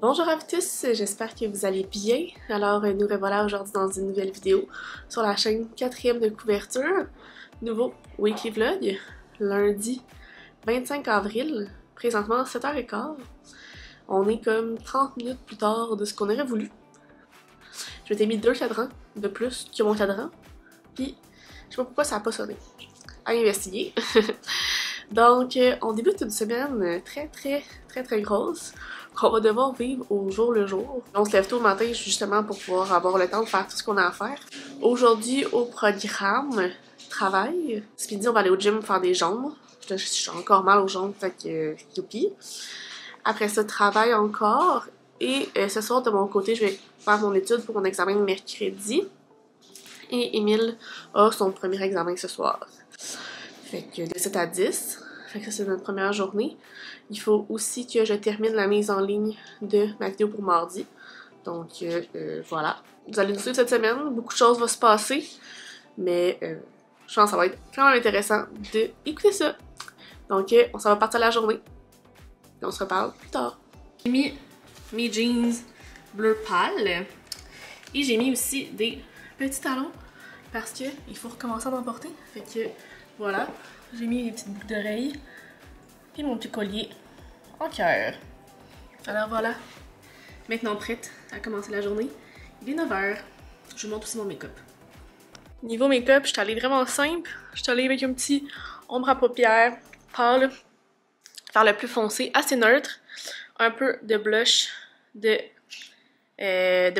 Bonjour à vous tous, j'espère que vous allez bien. Alors nous revoilà aujourd'hui dans une nouvelle vidéo sur la chaîne 4e de couverture. Nouveau weekly vlog, lundi 25 avril, présentement 7h15. On est comme 30 minutes plus tard de ce qu'on aurait voulu. Je m'étais mis 2 cadrans de plus que mon cadran, puis je sais pas pourquoi ça a pas sonné. À investiguer. Donc on débute une semaine très grosse, qu'on va devoir vivre au jour le jour. On se lève tôt le matin justement pour pouvoir avoir le temps de faire tout ce qu'on a à faire. Aujourd'hui au programme, travail. Ce midi on va aller au gym faire des jambes. Je suis encore mal aux jambes, fait que youpi. Après ça, travail encore. Et ce soir de mon côté, je vais faire mon étude pour mon examen de mercredi. Et Émile a son premier examen ce soir. Fait que de 7 à 10. Fait que ça, c'est notre première journée. Il faut aussi que je termine la mise en ligne de ma vidéo pour mardi. Donc, voilà. Vous allez nous suivre cette semaine. Beaucoup de choses vont se passer. Mais je pense que ça va être quand même intéressant d'écouter ça. Donc, on s'en va partir la journée. Et on se reparle plus tard. J'ai mis mes jeans bleu pâle. Et j'ai mis aussi des petits talons. Parce que il faut recommencer à en porter. Fait que, voilà. J'ai mis les petites boucles d'oreilles. Et mon petit collier en cœur. Alors voilà. Maintenant prête à commencer la journée. Il est 9h. Je monte aussi mon make-up. Niveau make-up, je suis allée vraiment simple. Je suis allée avec un petit ombre à paupières pâle. Faire le plus foncé, assez neutre. Un peu de blush, de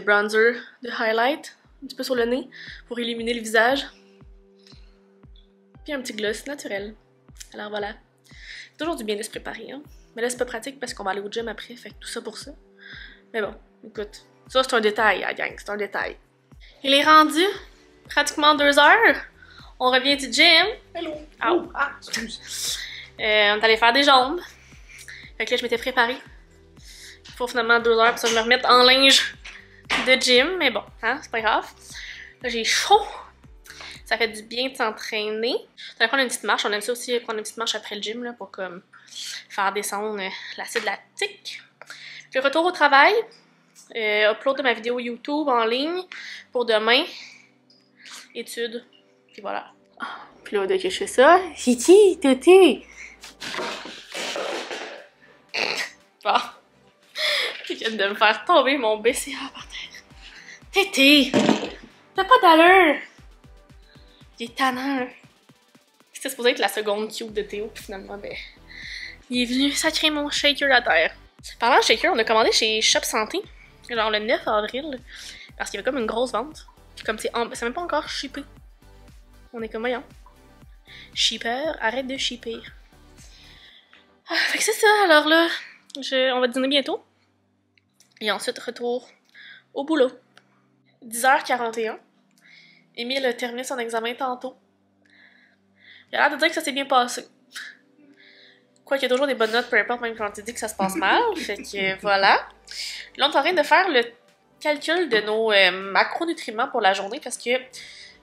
bronzer, de highlight. Un petit peu sur le nez pour illuminer le visage. Puis un petit gloss naturel. Alors voilà. Toujours du bien de se préparer, hein. Mais là, c'est pas pratique parce qu'on va aller au gym après, fait que tout ça pour ça. Mais bon, écoute, ça c'est un détail, la gang, c'est un détail. Il est rendu pratiquement 2h. On revient du gym. Hello! Ow! Ah, excuse. On est allé faire des jambes. Fait que là, je m'étais préparée. Il faut finalement 2h pour ça je me remette en linge de gym, mais bon, hein, c'est pas grave. Là, j'ai chaud. Ça fait du bien de s'entraîner. On va prendre une petite marche. On aime ça aussi, prendre une petite marche après le gym là, pour comme faire descendre l'acide lactique. Puis retour au travail. Upload de ma vidéo YouTube en ligne pour demain. Études. Puis voilà. Puis là, dès que je fais ça, Titi, Titi. Bon. Je viens de me faire tomber mon BCA par terre. Titi! T'as pas d'allure! Il est tannant. C'était supposé être la seconde cube de Théo, puis finalement, ben, il est venu sacrer mon shaker à terre. Parlant de shaker, on a commandé chez Shop Santé, genre le 9 avril, parce qu'il y avait comme une grosse vente. Puis comme c'est même pas encore shippé. On est comme, voyons. Shipper, arrête de shipper. Ah, fait que c'est ça, alors là, on va dîner bientôt. Et ensuite, retour au boulot. 10h41. Émile a terminé son examen tantôt. Il a l'air de dire que ça s'est bien passé. Quoi qu'il y a toujours des bonnes notes, peu importe, même quand tu dis que ça se passe mal. Fait que voilà. Là, on est en train de faire le calcul de nos macronutriments pour la journée parce que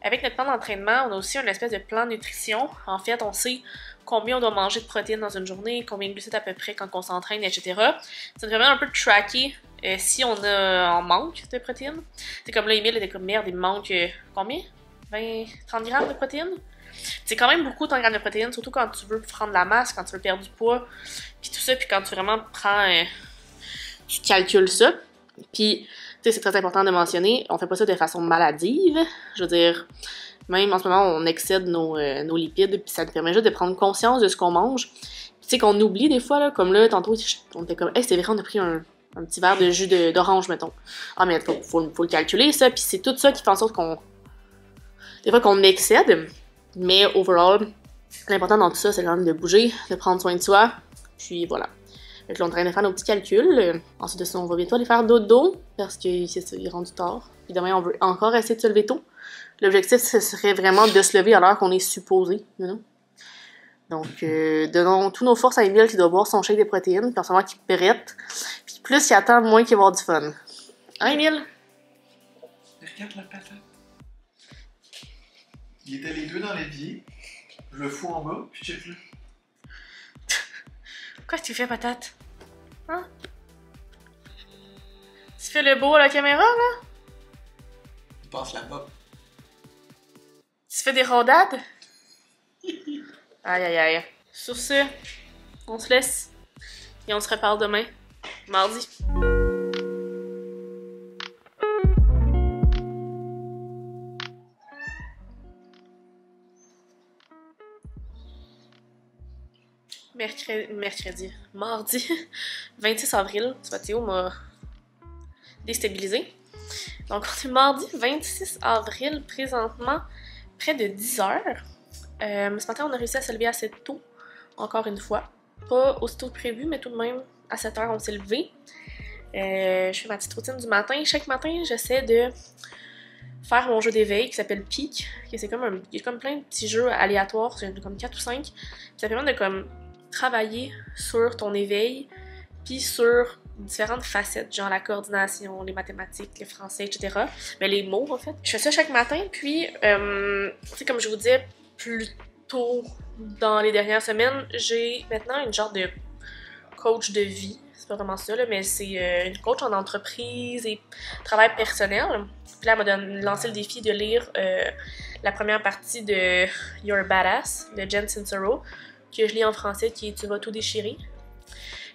avec notre plan d'entraînement, on a aussi une espèce de plan de nutrition. En fait, on sait combien on doit manger de protéines dans une journée, combien de glucides à peu près quand on s'entraîne, etc. Ça nous permet un peu de tracker si on manque de protéines. C'est comme là, Emile était comme merde, il me manque combien? 30 grammes de protéines? C'est quand même beaucoup 30 grammes de protéines, surtout quand tu veux prendre de la masse, quand tu veux perdre du poids, puis tout ça, puis quand tu vraiment prends, tu calcules ça. Puis, tu sais, c'est très important de mentionner, on fait pas ça de façon maladive. Je veux dire, même en ce moment, on excède nos lipides, puis ça nous permet juste de prendre conscience de ce qu'on mange. Tu sais, qu'on oublie des fois, là, comme là, tantôt, on était comme, hey, c'est vrai, on a pris un petit verre de jus d'orange, mettons. Ah, mais faut le calculer, ça, puis c'est tout ça qui fait en sorte qu'on... Des fois qu'on excède, mais overall, l'important dans tout ça, c'est quand même de bouger, de prendre soin de soi, puis voilà. Fait que là, on est en train de faire nos petits calculs. Ensuite de ça, on va bientôt aller faire dodo, parce que c'est ça, il est rendu tard. Puis demain, on veut encore essayer de se lever tôt. L'objectif, ce serait vraiment de se lever à l'heure qu'on est supposé, you know? Donc, donnons toutes nos forces à Emile qui doit boire son shake de protéines, puis en ce moment, qui pérette. Puis plus il attend, moins il va avoir du fun. Hein, Emile? Regarde la patate. Il était les deux dans l'évier. Je le fous en bas, puis check-le. Quoi tu fais, patate? Hein? Tu fais le beau à la caméra, là? Il passe là-bas. Tu fais des rondades? Aïe, aïe, aïe. Sur ce, on se laisse. Et on se reparle demain, mardi. Mardi 26 avril, tu vois, Théo m'a déstabilisé. Donc, on est mardi 26 avril, présentement, près de 10 heures. Ce matin, on a réussi à se lever assez tôt, encore une fois. Pas aussitôt que prévu, mais tout de même, à 7 heures, on s'est levé. Je fais ma petite routine du matin. Chaque matin, j'essaie de faire mon jeu d'éveil qui s'appelle Peak. C'est comme il y a comme plein de petits jeux aléatoires, c'est comme 4 ou 5. Puis ça permet de comme travailler sur ton éveil, puis sur différentes facettes, genre la coordination, les mathématiques, le français, etc. Mais les mots, en fait. Je fais ça chaque matin, puis, tu sais, comme je vous disais plus tôt dans les dernières semaines, j'ai maintenant une genre de coach de vie. C'est pas vraiment ça, là, mais c'est une coach en entreprise et travail personnel. Puis là, elle m'a lancé le défi de lire la première partie de You're a Badass de Jen Sincero, que je lis en français, qui est Tu vas tout déchirer.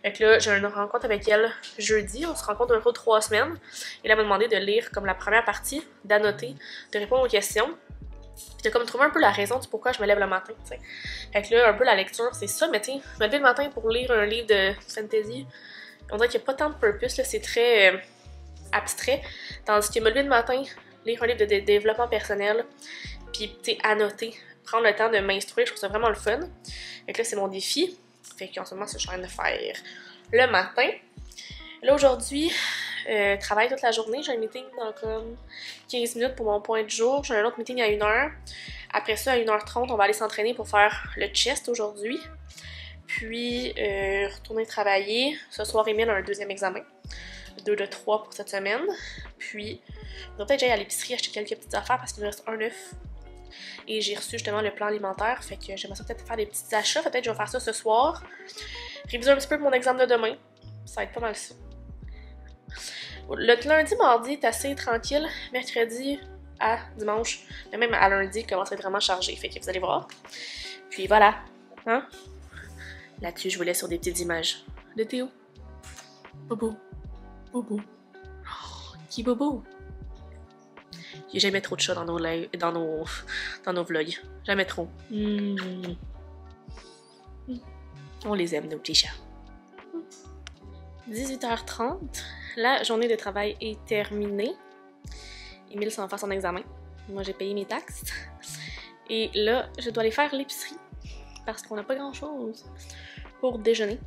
Fait que là, j'ai une rencontre avec elle jeudi. On se rencontre un peu 3 semaines. Et là, elle m'a demandé de lire comme la première partie, d'annoter, de répondre aux questions. Puis de comme trouver un peu la raison du pourquoi je me lève le matin, tu sais. Fait que là, un peu la lecture, c'est ça. Mais tu sais, me lever le matin pour lire un livre de fantasy, on dirait qu'il n'y a pas tant de purpose, là. C'est très abstrait. Tandis que me lever le matin, lire un livre de développement personnel, puis tu sais, annoter, prendre le temps de m'instruire, je trouve ça vraiment le fun. Fait que là, c'est mon défi. Fait qu'en ce moment, c'est ce que je suis en train de faire le matin. Là, aujourd'hui, travaille toute la journée. J'ai un meeting dans comme 15 minutes pour mon point de jour. J'ai un autre meeting à 1h. Après ça, à 1h30, on va aller s'entraîner pour faire le chest aujourd'hui. Puis, retourner travailler. Ce soir, Émile a un deuxième examen. 2 de 3 pour cette semaine. Puis, il va peut-être que j'aille à l'épicerie acheter quelques petites affaires parce qu'il me reste un œuf. Et j'ai reçu justement le plan alimentaire, fait que j'aimerais ça peut-être faire des petits achats, peut-être que je vais faire ça ce soir. Réviser un petit peu pour mon examen de demain, ça va être pas mal ça. Le lundi, mardi est assez tranquille, mercredi à dimanche, mais même à lundi, il commence à être vraiment chargé, fait que vous allez voir. Puis voilà, hein? Là-dessus, je vous laisse sur des petites images de Théo. Bobo, Bobo. Oh, qui Bobo? Il n'y a jamais trop de chats dans nos vlogs. Jamais trop. On les aime, nos petits chats. 18h30. La journée de travail est terminée. Émile s'en va faire son examen. Moi, j'ai payé mes taxes. Et là, je dois aller faire l'épicerie. Parce qu'on n'a pas grand-chose pour déjeuner.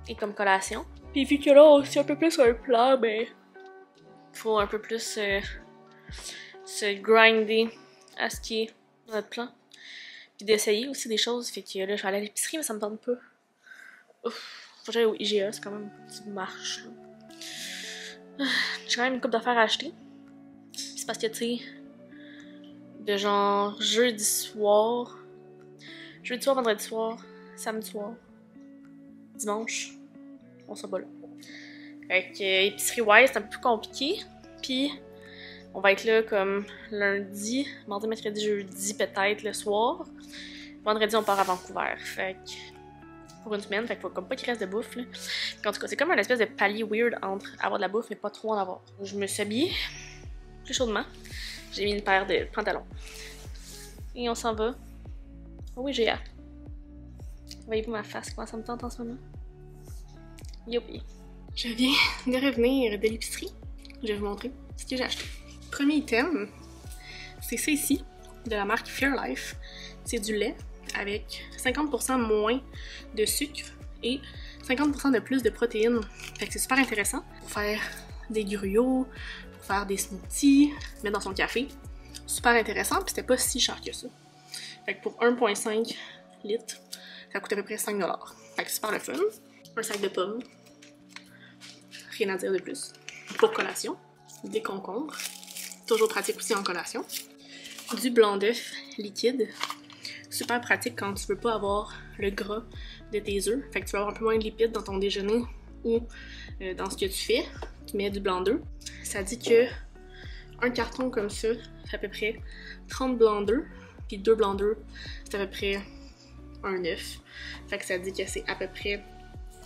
Et comme collation. Puis vu que là, c'est un peu plus un plat, ben... faut un peu plus... se grinder à ce qui est dans notre plan. Puis d'essayer aussi des choses. Fait que là, je vais aller à l'épicerie, mais ça me tente pas. Ouf, faut que j'aille au IGA, c'est quand même une petite marche. J'ai quand même une couple d'affaires à acheter. C'est parce que, tu sais, de genre jeudi soir, vendredi soir, samedi soir, dimanche, on s'en va là. Fait que épicerie wise, c'est un peu plus compliqué. Puis on va être là comme lundi, mardi, mercredi, jeudi peut-être le soir. Vendredi, on part à Vancouver. Fait que pour une semaine, fait qu'il faut comme pas qu'il reste de bouffe, là. En tout cas, c'est comme un espèce de palier weird entre avoir de la bouffe mais pas trop en avoir. Je me suis habillée plus chaudement. J'ai mis une paire de pantalons. Et on s'en va. Oh oui, j'ai hâte. Voyez-vous ma face, comment ça me tente en ce moment? Youpi. Je viens de revenir de l'épicerie. Je vais vous montrer ce que j'ai acheté. Premier item, c'est ça ici, de la marque Fairlife. C'est du lait avec 50% moins de sucre et 50% de plus de protéines. Fait que c'est super intéressant pour faire des gruyots, pour faire des smoothies, mettre dans son café. Super intéressant, puis c'était pas si cher que ça. Fait que pour 1,5 litres, ça coûte à peu près 5$. Fait que super le fun. Un sac de pommes. Rien à dire de plus. Pour collation, des concombres. Toujours pratique aussi en collation. Du blanc d'œuf liquide. Super pratique quand tu veux pas avoir le gras de tes œufs. Fait que tu vas avoir un peu moins de lipides dans ton déjeuner ou dans ce que tu fais. Tu mets du blanc d'œuf. Ça dit que un carton comme ça, c'est à peu près 30 blancs d'œufs, puis 2 blancs d'œufs, c'est à peu près un œuf. Fait que ça dit que c'est à peu près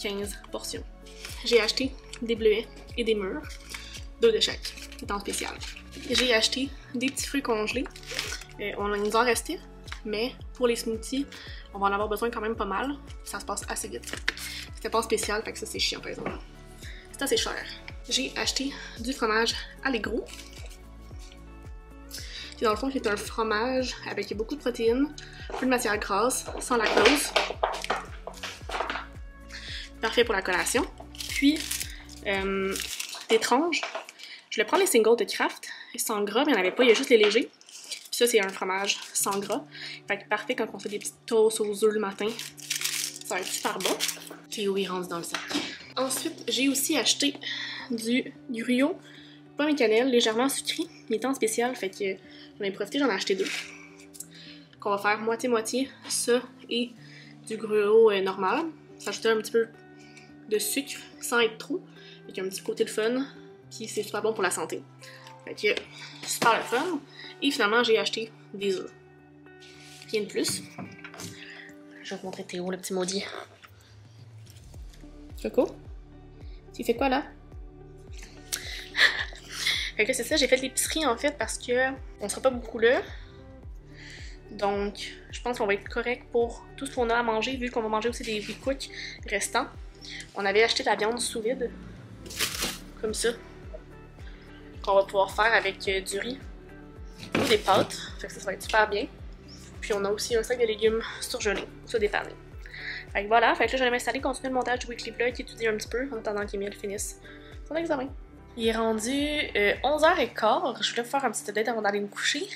15 portions. J'ai acheté des bleuets et des mûres, 2 de chaque, étant spécial. J'ai acheté des petits fruits congelés. On nous en restait, mais pour les smoothies, on va en avoir besoin quand même pas mal. Ça se passe assez vite. C'était pas spécial, fait que ça c'est chiant par exemple. C'est assez cher. J'ai acheté du fromage Allegro. Qui dans le fond c'est un fromage avec beaucoup de protéines, peu de matière grasse, sans lactose. Parfait pour la collation. Puis, des tranches. Je voulais prendre les singles de Kraft, sans gras, mais il n'y en avait pas, il y a juste les légers. Puis ça, c'est un fromage sans gras. Fait que parfait quand on fait des petites toasts aux œufs le matin. Ça va être super bon. Théo, il rentre dans le sac. Ensuite, j'ai aussi acheté du gruau, pomme et cannelle, légèrement sucré. Il était en spécial, fait que j'en ai profité, j'en ai acheté 2. Qu'on va faire moitié-moitié, ça et du gruau normal. S'ajouter un petit peu de sucre sans être trop. Avec un petit côté de fun. Puis c'est super bon pour la santé. Fait que super le fun. Et finalement, j'ai acheté des œufs. Rien de plus. Je vais vous montrer Théo, le petit maudit. Coco? Tu fais quoi là? Fait que c'est ça, j'ai fait l'épicerie en fait parce que on sera pas beaucoup là. Donc, je pense qu'on va être correct pour tout ce qu'on a à manger, vu qu'on va manger aussi des Quick restants. On avait acheté de la viande sous vide, comme ça, qu'on va pouvoir faire avec du riz ou des pâtes. Fait que ça va être super bien. Puis on a aussi un sac de légumes surgelés, soit dépanés. Fait que voilà, fait que là je vais m'installer, continuer le montage du Weekly Vlog, étudier un petit peu en attendant qu'Emile finisse son examen. Il est rendu 11h15, je voulais faire un petit update avant d'aller me coucher.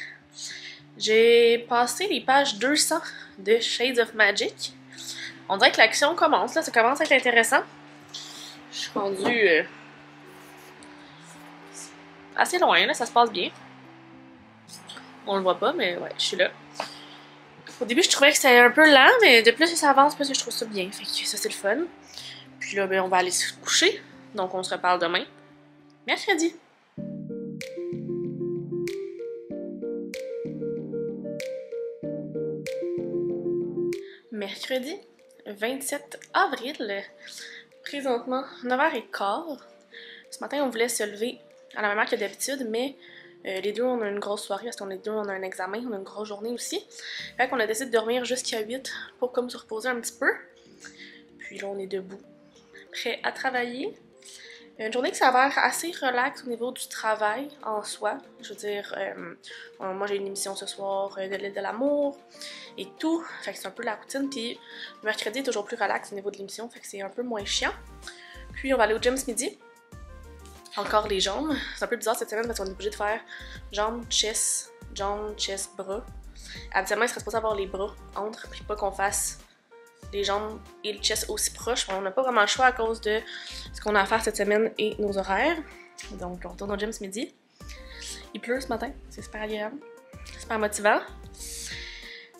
J'ai passé les pages 200 de Shades of Magic. On dirait que l'action commence, là, ça commence à être intéressant. Je suis rendue assez loin, là, ça se passe bien. On le voit pas, mais ouais, je suis là. Au début, je trouvais que c'était un peu lent, mais de plus que ça avance, plus que je trouve ça bien. Fait que ça, c'est le fun. Puis là, ben, on va aller se coucher. Donc, on se reparle demain. Mercredi. Mercredi 27 avril, présentement 9h15. Ce matin, on voulait se lever à la même heure que d'habitude, mais les deux, on a une grosse soirée parce qu'on est deux, on a un examen, on a une grosse journée aussi. Fait qu'on a décidé de dormir jusqu'à 8 pour comme se reposer un petit peu. Puis là, on est debout, prêt à travailler. Une journée qui s'avère assez relax au niveau du travail en soi. Je veux dire, moi j'ai une émission ce soir de l'île de l'amour et tout. Fait que c'est un peu la routine. Puis mercredi est toujours plus relax au niveau de l'émission. Fait que c'est un peu moins chiant. Puis on va aller au gym ce midi. Encore les jambes. C'est un peu bizarre cette semaine parce qu'on est obligé de faire jambes, chest, bras. Habituellement, il serait supposé avoir les bras entre, puis pas qu'on fasse les jambes et le chest aussi proches. On n'a pas vraiment le choix à cause de ce qu'on a à faire cette semaine et nos horaires. Donc, on retourne au gym ce midi. Il pleut ce matin, c'est super agréable, super motivant.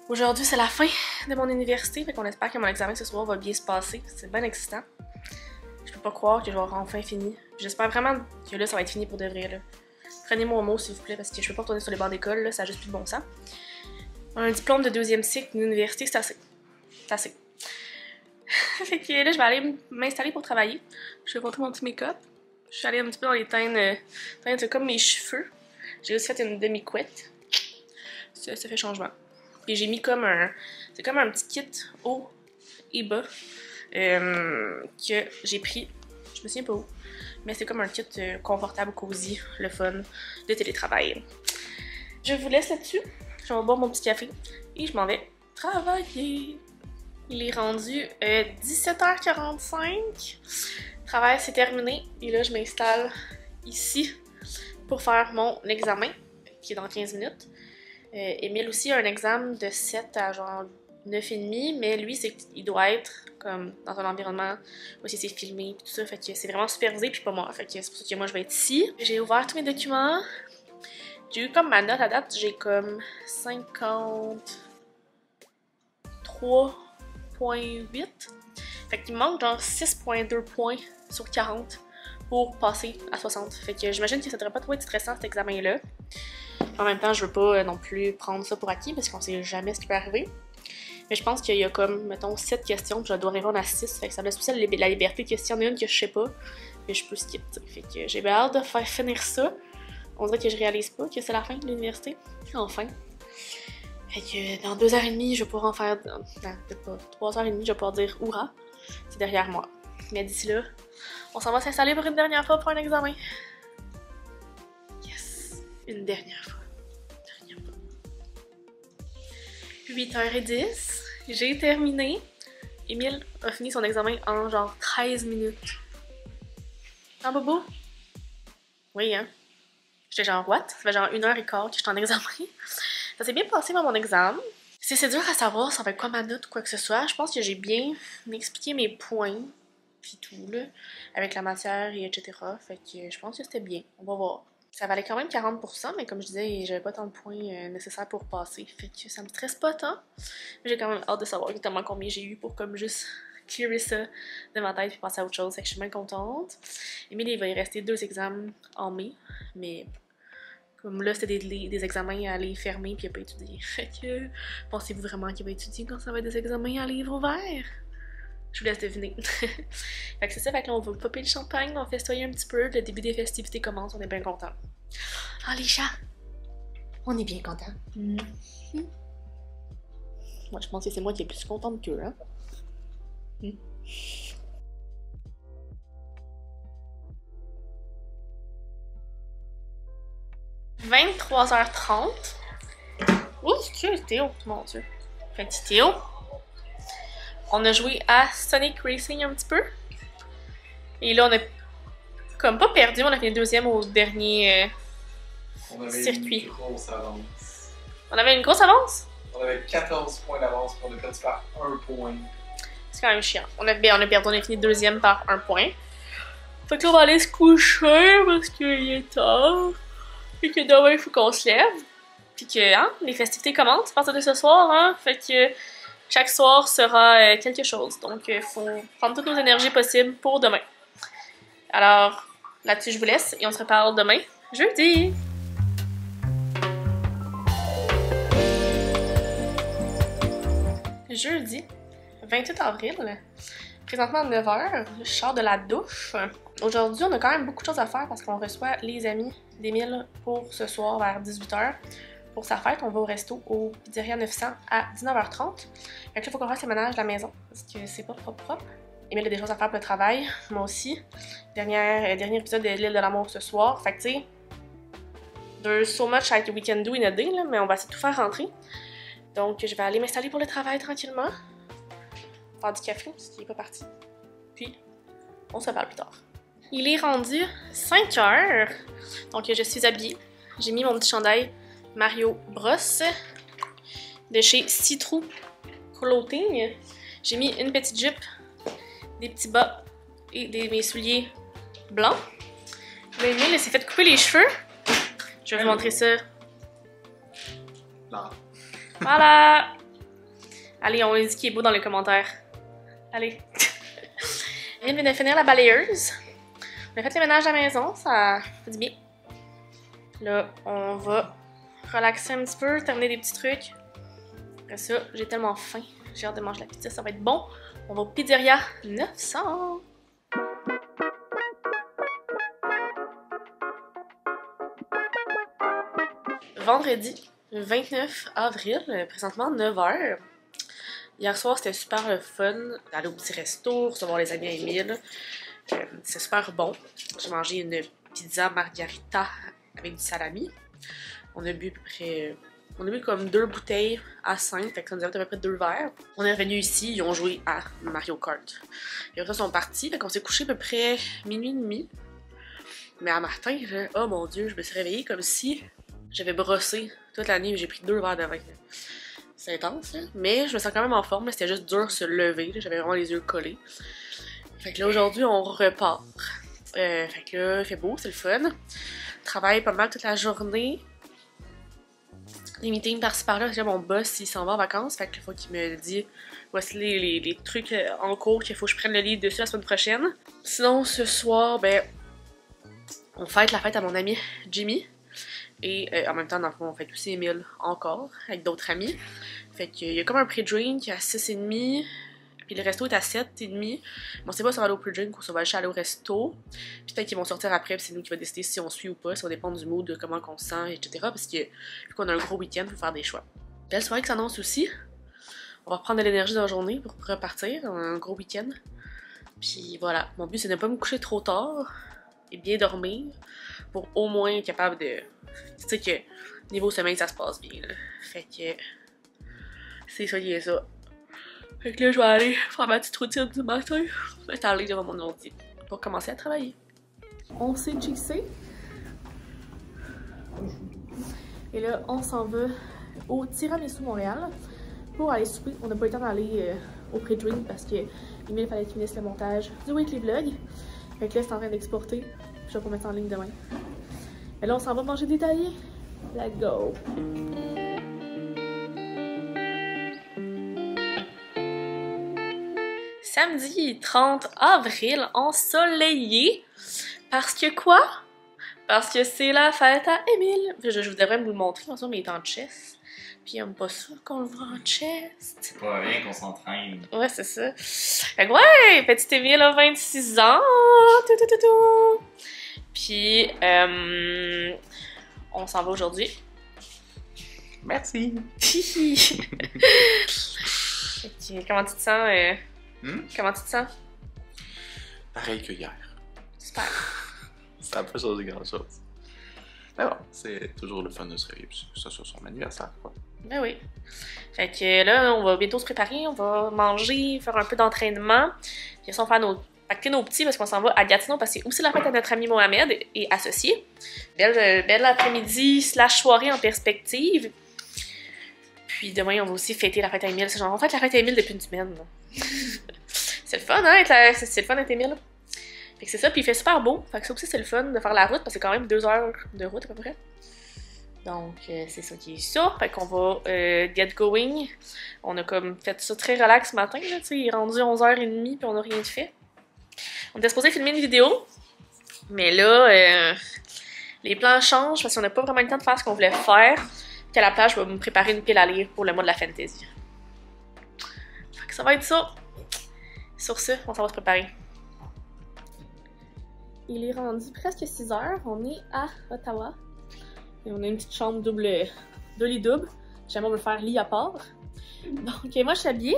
Aujourd'hui, c'est la fin de mon université, fait qu'on espère que mon examen ce soir va bien se passer. C'est bien excitant. Je peux pas croire que je vais avoir enfin fini. J'espère vraiment que là, ça va être fini pour de vrai. Prenez-moi au mot, s'il vous plaît, parce que je peux pas retourner sur les bancs d'école, ça a juste plus de bon sens. Un diplôme de 2e cycle d'université, c'est assez. C'est assez. Fait que là, je vais aller m'installer pour travailler. Je vais montrer mon petit make-up. Je suis allée un petit peu dans les teintes comme mes cheveux. J'ai aussi fait une demi-couette. Ça fait changement. Puis j'ai mis comme un... C'est comme un petit kit haut et bas que j'ai pris. Je me souviens pas où. Mais c'est comme un kit confortable, cosy, le fun de télétravail. Je vous laisse là-dessus. Je vais boire mon petit café et je m'en vais travailler. Il est rendu 17h45. Le travail c'est terminé et là je m'installe ici pour faire mon examen qui est dans 15 minutes. Emile aussi a un examen de 7 à genre 9h30, mais lui il doit être comme dans un environnement où c'est filmé et tout ça, fait que c'est vraiment supervisé puis pas moi, fait que c'est pour ça que moi je vais être ici. J'ai ouvert tous mes documents. J'ai eu comme ma note à date, j'ai comme 53.8. Fait Fait qu'il me manque genre 6,2 points sur 40 pour passer à 60. Fait que j'imagine que ça devrait pas trop être stressant cet examen-là. En même temps, je veux pas non plus prendre ça pour acquis parce qu'on sait jamais ce qui peut arriver. Mais je pense qu'il y a comme, mettons, 7 questions, puis je dois répondre à 6. Fait que ça me laisse aussi la liberté que s'il y en a une que je sais pas, mais je peux skip. Fait que j'ai bien hâte de faire finir ça. On dirait que je réalise pas que c'est la fin de l'université. Enfin. Fait que dans 2h30, je vais pouvoir en faire. Non, peut-être pas. 3h30, je vais pouvoir dire hurrah. C'est derrière moi. Mais d'ici là, on s'en va s'installer pour une dernière fois pour un examen. Yes! Une dernière fois. 8h10, j'ai terminé. Émile a fini son examen en genre 13 minutes. Ah, bobo? Oui, hein? J'étais genre, what? Ça fait genre 1h15 que j'étais en examen. Ça s'est bien passé dans mon examen. Si c'est dur à savoir ça va être quoi ma note ou quoi que ce soit, je pense que j'ai bien expliqué mes points, puis tout, là, avec la matière et etc. Fait que je pense que c'était bien. On va voir. Ça valait quand même 40%, mais comme je disais, j'avais pas tant de points nécessaires pour passer. Fait que ça me stresse pas tant. Mais j'ai quand même hâte de savoir exactement combien j'ai eu pour comme juste clearer ça de ma tête et passer à autre chose. Fait que je suis bien contente. Émile, il va y rester 2 examens en mai. Mais comme là, c'était des examens à aller fermer puis il a pas étudié. Fait que pensez-vous vraiment qu'il va étudier quand ça va être des examens à livre ouvert? Je vous laisse deviner. Fait que c'est ça, fait que là on va popper le champagne, on va festoyer un petit peu, le début des festivités commence, on est bien contents. Ah les chats! On est bien contents. Moi je pense que c'est moi qui est plus contente qu'eux, hein? 23h30. Ouh, c'est Théo, mon dieu. Petit Théo. On a joué à Sonic Racing un petit peu. Et là, on a comme pas perdu, on a fait deuxième au dernier circuit. On avait une grosse avance. On avait une grosse avance? On avait 14 points d'avance, puis on a perdu par 1 point. C'est quand même chiant. On a perdu, on a fini deuxième par 1 point. Fait que là, on va aller se coucher parce qu'il est tard. Et que demain, il faut qu'on se lève. Puis que, hein, les festivités commencent à partir de ce soir, hein. Fait que chaque soir sera quelque chose. Donc, il faut prendre toutes nos énergies possibles pour demain. Alors, là-dessus, je vous laisse et on se reparle demain, jeudi! Jeudi, 28 avril, présentement à 9h, je sors de la douche. Aujourd'hui, on a quand même beaucoup de choses à faire parce qu'on reçoit les amis d'Émile pour ce soir vers 18h. Pour sa fête, on va au resto au Pizzeria 900 à 19h30. Fait que là, il faut qu'on fasse le ménage de la maison parce que c'est pas propre. Émile a des choses à faire pour le travail, moi aussi. Dernier épisode de l'île de l'amour ce soir. Fait que tu sais, there's so much that we can do in a day, là, mais on va essayer de tout faire rentrer. Donc je vais aller m'installer pour le travail tranquillement. Faire du café, parce qu'il est pas parti. Puis, on se reparle plus tard. Il est rendu 5h. Donc je suis habillée. J'ai mis mon petit chandail Mario Bros de chez Citrou Clothing. J'ai mis une petite jupe, des petits bas et mes souliers blancs. Émile s'est fait couper les cheveux. Je vais vous montrer ça. Non. Voilà! Allez, on lui dit qu'il est beau dans les commentaires. Allez. Émile vient de finir la balayeuse. On a fait le ménage à la maison, ça fait du bien. Là, on va relaxer un petit peu, terminer des petits trucs. Après ça, j'ai tellement faim. J'ai hâte de manger la pizza, ça va être bon. On va au Pizzeria 900. Vendredi 29 avril, présentement 9h. Hier soir, c'était super le fun d'aller au petit resto, recevoir les amis à Émile. C'est super bon. J'ai mangé une pizza margarita avec du salami. On a bu à peu près... On a bu comme 2 bouteilles à 5, fait que ça nous a fait à peu près 2 verres. On est revenu ici, ils ont joué à Mario Kart. Et après, ils sont partis, fait qu'on s'est couché à peu près minuit et demi. Mais à matin, oh mon dieu, je me suis réveillée comme si j'avais brossé toute la nuit et j'ai pris 2 verres de vin. C'est intense, hein? Mais je me sens quand même en forme, c'était juste dur de se lever, j'avais vraiment les yeux collés. Fait que là, aujourd'hui, on repart. Fait que là, il fait beau, c'est le fun. Travaille pas mal toute la journée. des meetings par-ci par-là. Parce que mon boss, il s'en va en vacances. Fait que faut qu'il me dise voici les trucs en cours qu'il faut que je prenne le livre dessus la semaine prochaine. Sinon, ce soir, ben, on fête la fête à mon ami Jimmy. Et en même temps, dans le fond, on fête aussi Emile encore, avec d'autres amis. Fait qu'il y a comme un pre-drink à 6h30. Puis le resto est à 7h30. Bon, c'est pas si on va aller au pre-drink ou si on va juste aller au resto. Puis peut-être qu'ils vont sortir après, puis c'est nous qui va décider si on suit ou pas. Ça va dépendre du mood, de comment on se sent, etc. Parce que vu qu'on a un gros week-end, il faut faire des choix. Belle soirée qui s'annonce aussi. On va reprendre de l'énergie dans la journée pour repartir. On a un gros week-end. Puis voilà, mon but c'est de ne pas me coucher trop tard et bien dormir pour au moins être capable de... Tu sais que niveau sommeil, ça se passe bien. Là. Fait que c'est ça qui est ça. Fait que là, je vais aller faire ma petite routine du matin. Je vais aller devant mon ordi pour commencer à travailler. On s'est chixé. Et là, on s'en va au Tiramisu Montréal pour aller souper. On n'a pas eu le temps d'aller au pre-drink parce que il fallait qu'il finisse le montage du weekly vlog. Fait que là, c'est en train d'exporter. Je vais pas mettre en ligne demain. Et là, on s'en va manger détaillé. Let's go! Samedi 30 avril, ensoleillé. Parce que quoi? Parce que c'est la fête à Emile. Je devrais vous le montrer, en mais il est en chest. Puis il aime pas ça qu'on le voit en chest. C'est pas bien qu'on s'entraîne. Ouais, c'est ça. Fait que ouais, petit Emile a 26 ans. Tout. Puis, on s'en va aujourd'hui. Merci. Comment tu te sens? Comment tu te sens? Pareil que hier. Super. Ça n'a pas changé grand-chose. Mais bon, c'est toujours le fun de se réveiller, que ça soit son anniversaire, quoi. Ben oui. Fait que là, on va bientôt se préparer, on va manger, faire un peu d'entraînement. Puis on va faire pacter nos petits parce qu'on s'en va à Gatineau parce que c'est aussi la fête à notre ami Mohamed et associé. Belle après-midi / soirée en perspective. Puis demain, on va aussi fêter la fête à Emile. On fête la fête à Emile depuis une semaine. C'est le fun, hein? C'est le fun d'être Emile. Fait que c'est ça, puis il fait super beau. Fait que ça aussi, c'est le fun de faire la route parce que c'est quand même 2 heures de route à peu près. Donc, c'est ça qui est ça. Fait qu'on va get going. On a comme fait ça très relax ce matin, là, tu sais. Il est rendu 11h30 puis on n'a rien fait. On était supposé filmer une vidéo. Mais là, les plans changent parce qu'on n'a pas vraiment le temps de faire ce qu'on voulait faire. Puis à la place, je vais me préparer une pile à lire pour le mois de la fantasy. Fait que ça va être ça. Sur ce, on s'en va se préparer. Il est rendu presque 6h. On est à Ottawa. Et on a une petite chambre deux lits doubles. Jamais on veut faire lit à part. Donc, moi, je suis habillée.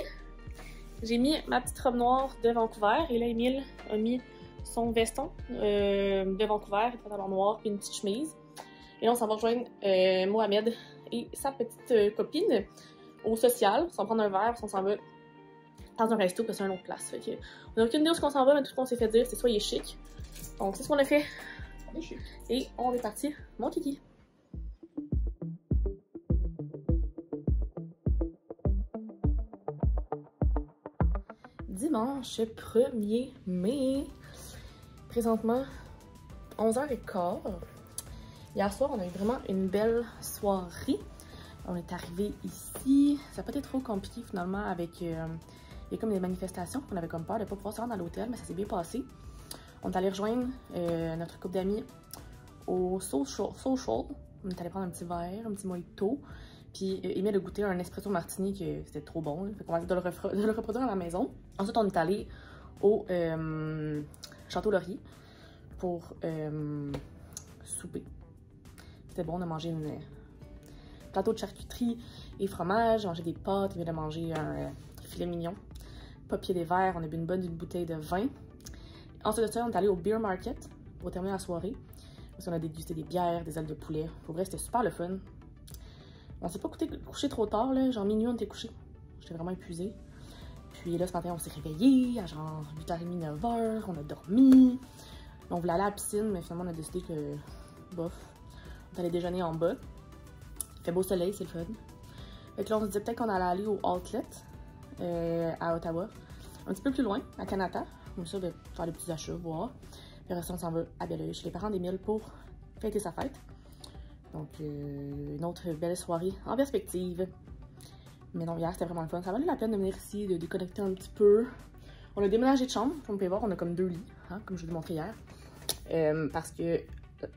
J'ai mis ma petite robe noire de Vancouver. Et là, Emile a mis son veston de Vancouver, un pantalon noir puis une petite chemise. Et là, on s'en va rejoindre Mohamed et sa petite copine au social. On va prendre un verre, puis on s'en va dans un resto, parce que c'est une autre place. Fait que, on n'a aucune idée où on s'en va, mais tout ce qu'on s'est fait dire, c'est soyez chic. Donc, c'est ce qu'on a fait. On est chic. Et on est parti, mon kiki. Dimanche 1er mai. Présentement, 11h15. Hier soir, on a eu vraiment une belle soirée. On est arrivé ici. Ça n'a pas été trop compliqué finalement avec... il y a comme des manifestations. On avait comme peur de ne pas pouvoir se rendre à l'hôtel, mais ça s'est bien passé. On est allé rejoindre notre couple d'amis au Social. On est allé prendre un petit verre, un petit mojito. Puis Emile a goûté un espresso martini que c'était trop bon. Là. Fait qu'on va essayer de le reproduire à la maison. Ensuite, on est allé au Château Laurier pour souper. C'était bon, on a mangé un plateau de charcuterie et fromage, mangé des pâtes, on vient de manger un filet mignon, papier des verres, on a bu une bonne bouteille de vin. Ensuite de ça, on est allé au Beer Market pour terminer la soirée. Parce qu'on a dégusté des bières, des ailes de poulet. Pour vrai, c'était super le fun. On s'est pas couché trop tard, là. Genre minuit, on était couché. J'étais vraiment épuisée. Puis là, ce matin, on s'est réveillés à genre 8h30, 9h. On a dormi. On voulait aller à la piscine, mais finalement, on a décidé que, bof, on allait déjeuner en bas. Il fait beau soleil, c'est le fun. Fait que là, on se disait peut-être qu'on allait aller au Outlet à Ottawa. Un petit peu plus loin, à Kanata. Comme ça, de faire des petits achats, voir. Puis après ça, on s'en va à Belleuil, chez les parents d'Emile pour fêter sa fête. Donc, une autre belle soirée en perspective. Mais non, hier, c'était vraiment le fun. Ça valait la peine de venir ici, de déconnecter un petit peu. On a déménagé de chambre. Comme vous pouvez voir, on a comme 2 lits, hein, comme je vous ai montré hier. Parce que,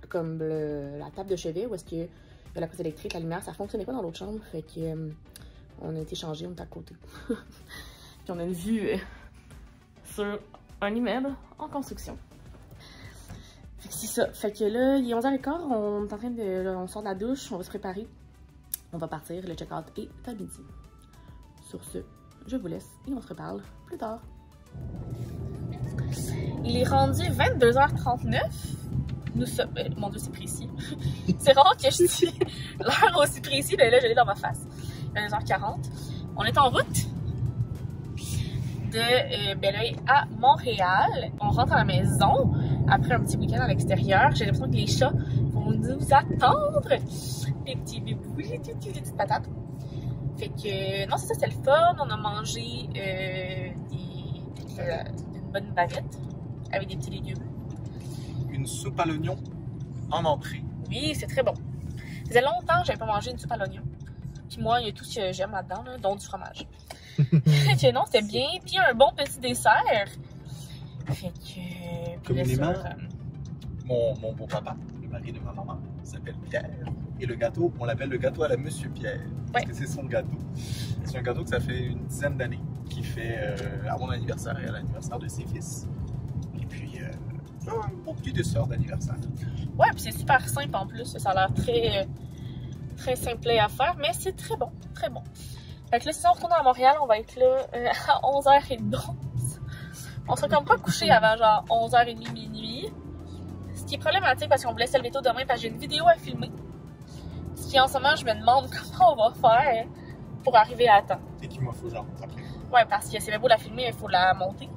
comme la table de chevet, où est-ce que la prise électrique, la lumière, ça fonctionnait pas dans l'autre chambre. Fait que, on a été changé, on est à côté. Puis on a une vue sur un immeuble en construction. Fait que c'est ça. Fait que là, il est 11h15, on est en train de... Là, on sort de la douche, on va se préparer. On va partir, le check-out est à midi. Sur ce, je vous laisse et on se reparle plus tard. Il est rendu 22h39. Nous sommes... mon Dieu, c'est précis. C'est rare que je dise l'heure aussi précis, mais là, je l'ai dans ma face. 22h40. On est en route de Belleuil à Montréal. On rentre à la maison après un petit week-end à l'extérieur. J'ai l'impression que les chats vont nous attendre. Les petits bébous, les petites patates. Fait que, non, c'est ça, c'était le fun. On a mangé une bonne baguette avec des petits légumes. Une soupe à l'oignon en entrée. Oui, c'est très bon. Ça faisait longtemps que j'avais pas mangé une soupe à l'oignon. Puis moi, il y a tout ce que j'aime là-dedans, là, dont du fromage. Fait que non, c'était bien. Puis un bon petit dessert. Fait que... Communément, mon beau-papa, le mari de ma maman, s'appelle Pierre. Et le gâteau, on l'appelle le gâteau à la Monsieur Pierre. Parce que c'est son gâteau. C'est un gâteau que ça fait une dizaine d'années qu'il fait à mon anniversaire et à l'anniversaire de ses fils. Et puis, un beau petit dessert d'anniversaire. Ouais, puis c'est super simple en plus. Ça a l'air très, très simple à faire, mais c'est très bon. Très bon. Fait que là, si on retourne à Montréal, on va être là à 11h30. On sera comme pas couché avant genre 11h30, minuit. Ce qui est problématique parce qu'on voulait se lever tôt demain parce que j'ai une vidéo à filmer. Ce qui en ce moment, je me demande comment on va faire pour arriver à temps. Et qu'il me faut genre après. Ouais, parce que c'est bien beau la filmer, il faut la monter.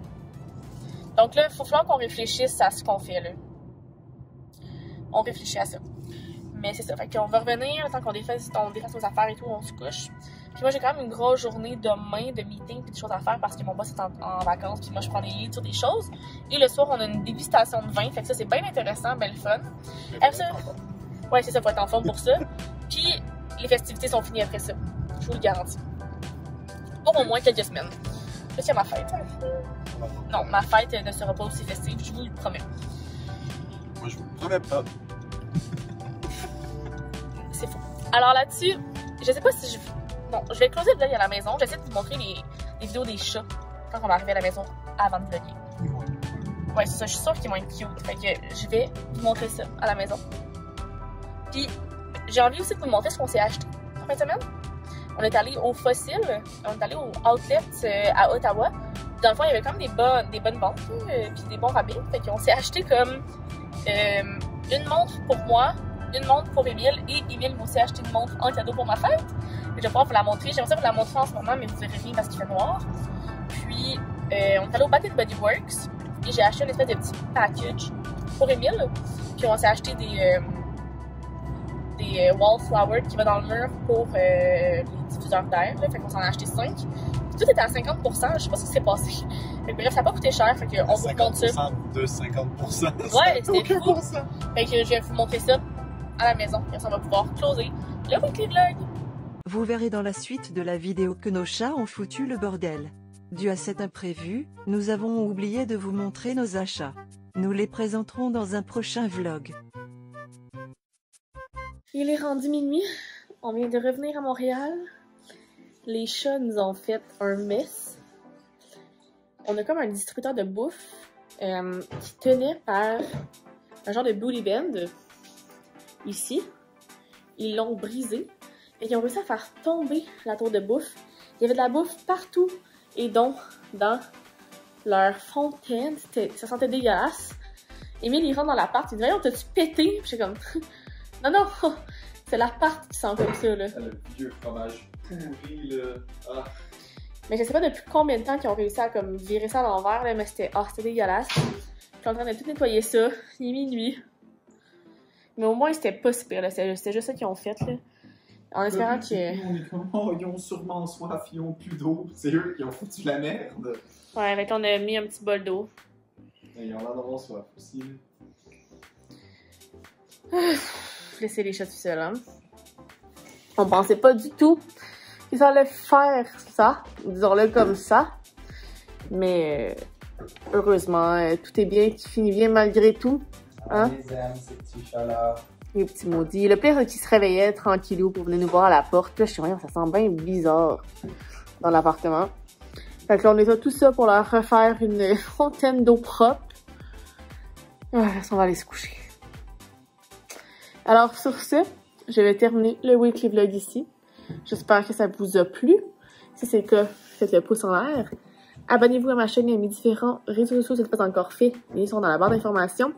Donc là, il faut falloir qu'on réfléchisse à ce qu'on fait là. On réfléchit à ça. Mais c'est ça, fait qu'on va revenir, le temps qu'on défasse nos affaires et tout, on se couche. Puis moi, j'ai quand même une grosse journée demain de meeting puis de choses à faire parce que mon boss est en vacances puis moi, je prends des livres sur des choses. Et le soir, on a une dégustation de vin, fait que ça, c'est bien intéressant, bien le fun. Après ça, ouais, c'est ça, faut être en forme pour ça. Puis les festivités sont finies après ça, je vous le garantis. Pour au moins quelques semaines. Là, c'est ma fête. Non, ma fête ne sera pas aussi festive, je vous le promets. Moi, je vous le promets pas. C'est faux. Alors là-dessus, je sais pas si je... Bon, je vais closer le vlog à la maison. J'essaie de vous montrer les vidéos des chats quand on va arriver à la maison avant de vlogger. Ouais, c'est ça. Je suis sûre qu'ils vont être cute. Fait que je vais vous montrer ça à la maison. Puis, j'ai envie aussi de vous montrer ce qu'on s'est acheté en fin de semaine. On est allé au Fossil. On est allé au Outlet à Ottawa. Dans le fond, il y avait quand même des bonnes ventes puis des bons rabais. Fait qu'on s'est acheté comme une montre pour moi, une montre pour Émile, et Émile m'a aussi acheté une montre en cadeau pour ma fête. Je vais pouvoir vous la montrer. J'aimerais ça vous la montrer en ce moment, mais vous verrez rien parce qu'il fait noir. Puis, on est allé au Bath & Body Works et j'ai acheté une espèce de petit package pour Émile. Puis on s'est acheté des wallflowers qui vont dans le mur pour les diffuseurs d'air. Fait qu'on s'en a acheté 5. Puis tout était à 50%. Je sais pas ce qui s'est passé. Fait que bref, ça n'a pas coûté cher. Fait qu'on vous montre ça. De 50%. Ouais, c'était fou. Fait que je vais vous montrer ça à la maison. Et ça va pouvoir closer le weekly vlog. Vous verrez dans la suite de la vidéo que nos chats ont foutu le bordel. Dû à cet imprévu, nous avons oublié de vous montrer nos achats. Nous les présenterons dans un prochain vlog. Il est rendu minuit. On vient de revenir à Montréal. Les chats nous ont fait un mess. On a comme un distributeur de bouffe qui tenait par un genre de booty band ici. Ils l'ont brisé et ils ont réussi à faire tomber la tour de bouffe. Il y avait de la bouffe partout et donc dans leur fontaine. Ça sentait dégueulasse. Émile, il rentre dans l'appart, il dit « Voyons, t'as-tu pété? » Puis j'étais comme « Non, non, c'est l'appart qui sent comme ça, là. » Le vieux fromage pourri, là. Ah. Mais je sais pas depuis combien de temps qu'ils ont réussi à comme virer ça à l'envers, là, mais c'était dégueulasse. Je suis en train de tout nettoyer ça. Il est minuit. Mais au moins, c'était pas super, là. C'était juste ça qu'ils ont fait, là. En espérant que... On est comme, oh, ils ont sûrement soif, ils ont plus d'eau. C'est eux qui ont foutu la merde. Ouais, avec on a mis un petit bol d'eau. Et ils ont l'air d'avoir soif aussi. laisser les chats tout seuls, hein. On pensait pas du tout qu'ils allaient faire ça, disons-le comme ça. Mais heureusement, tout est bien, tout finit bien malgré tout. Hein? On les aime, ces petits chats-là. Les petits maudits. Le pire, c'est qu'ils se réveillaient tranquillou pour venir nous voir à la porte. Là, je suis rien, ça sent bien bizarre dans l'appartement. Fait que là, on est tout ça pour leur refaire une fontaine d'eau propre. On va aller se coucher. Alors, sur ce, je vais terminer le weekly vlog ici. J'espère que ça vous a plu. Si c'est le cas, faites le pouce en l'air. Abonnez-vous à ma chaîne et à mes différents réseaux sociaux si ce n'est pas encore fait. Les liens sont dans la barre d'informations.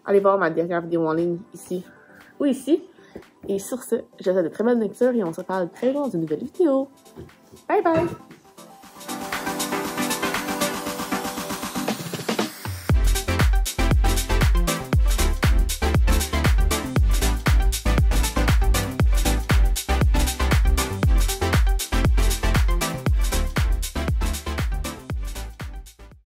Allez voir ma dernière vidéo en ligne ici ou ici. Et sur ce, je vous souhaite de très bonnes lectures et on se parle très bientôt dans une nouvelle vidéo. Bye bye!